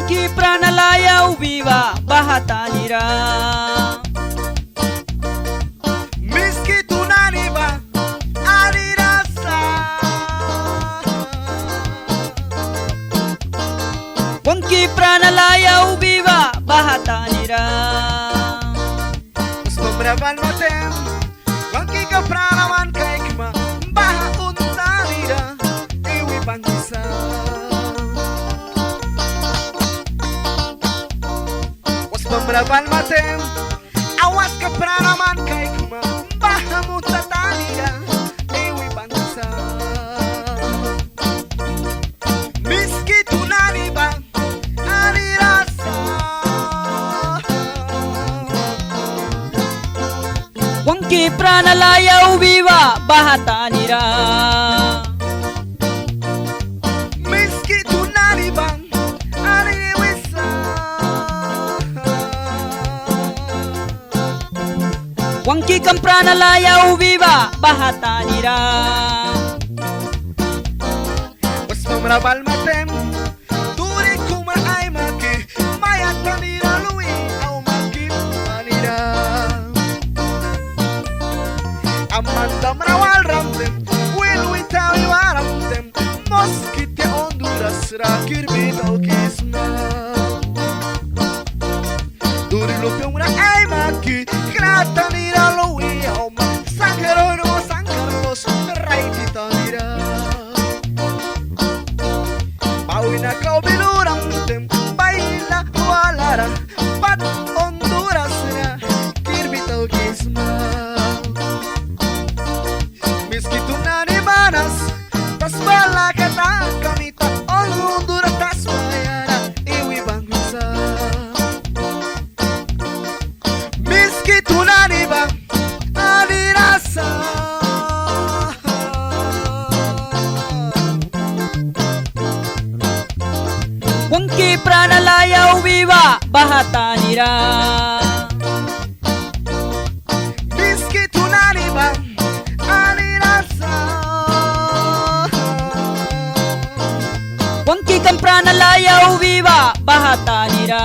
Wanki pranalaya ubiva bahatanira. Miski tunaniba arirasa. Wanki pranalaya ubiva bahatanira. Ustombraban matem, wanki ka pranaman kaikma baha untanira iwi bangisa. Ustombraban matem, awas ka pranaman kaikma baha untanira iwi bangisa. Miski tunaniba arirasa. Wanki pranalaya ubiva bahatanira. Miski tunaniba arirasa. Wanki kam pranalaya ubiva bahatanira. Was mamrabal matem, duri kuma ay maki, mayat kanira lui au maki manira. Amandam rawal ramtem, will we tell you aramtem, moskite Honduras rakir bito kisma. Duri lupi una ay maki, kratanira lui au ma, sankaros, raikitanira. Pawina kau biluram tem baila walara pat Honduras na kirbitaw kisma. Miski tunani manas tas bala kata kamita on Honduras tas mayara iwi bangsa. Miski tunani ba adirasa. Wanki pranalaya ubiva bahatanira. Miski tunani ba adirasa. Wanki kam pranalaya ubiva bahatanira.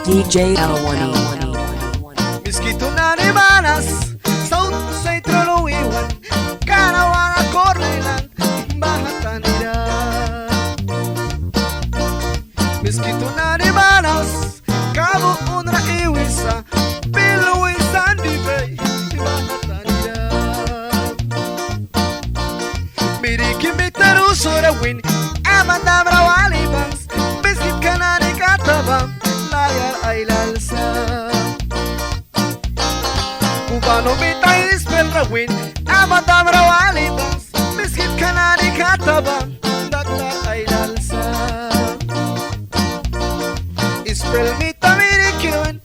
DJ L1E. Miski tunani manas saut say trolo iwan karawana kornelan bahatanira. Miski tunani manas kabu unra iwisa pilu isan dibay bahatanira. Miriki mitaru sorawin amandam rawali bans biskit kanani katabam layar ay lalsa. Cubano mitais pelrawin amadam rawali bans biskit kanani katabam daktar ay lalsa. Ispel mita mirikiwen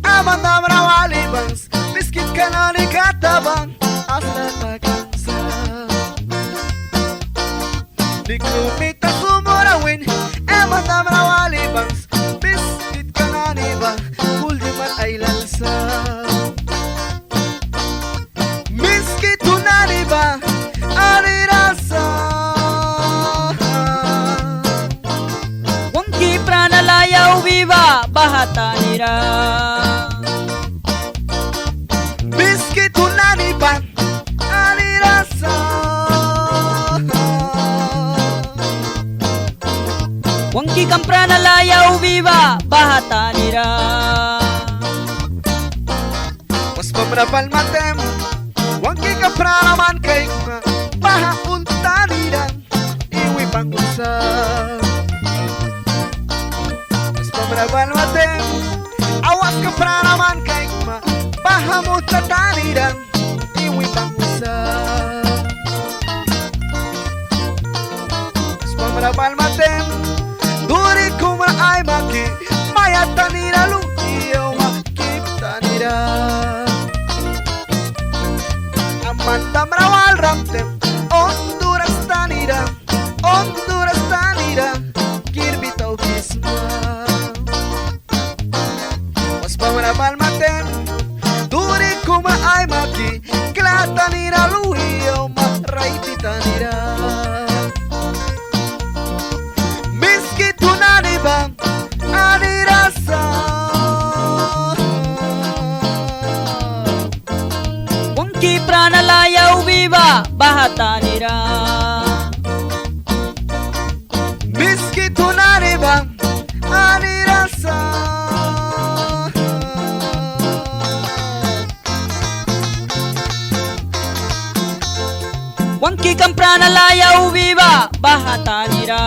amadam rawali bans biskit kanani katabam asla takansa. Diklumita sumorawin amadam rawali bans biskit kanani ba kuldiman ay lalsa. Miski tunani ba arirasa. Wanki pranalaya ubiva bahatanira. Miski tunani ba arirasa. Wanki kam pranalaya ubiva bahatanira. Was pamrapal matem, wanki ka pranaman kay kuma baha untanira iwi pangusa. Was pamrapal matem, awas ka pranaman kay kuma baha untanira iwi pangusa. Was pamrapal matem, duri kuma ay maki mayatanira lukiyo makiptanira. Amandam rawal ramtem Honduras tanira bahatanira Miski tunariba anirasa Wangki kamprana layaw viva bahatanira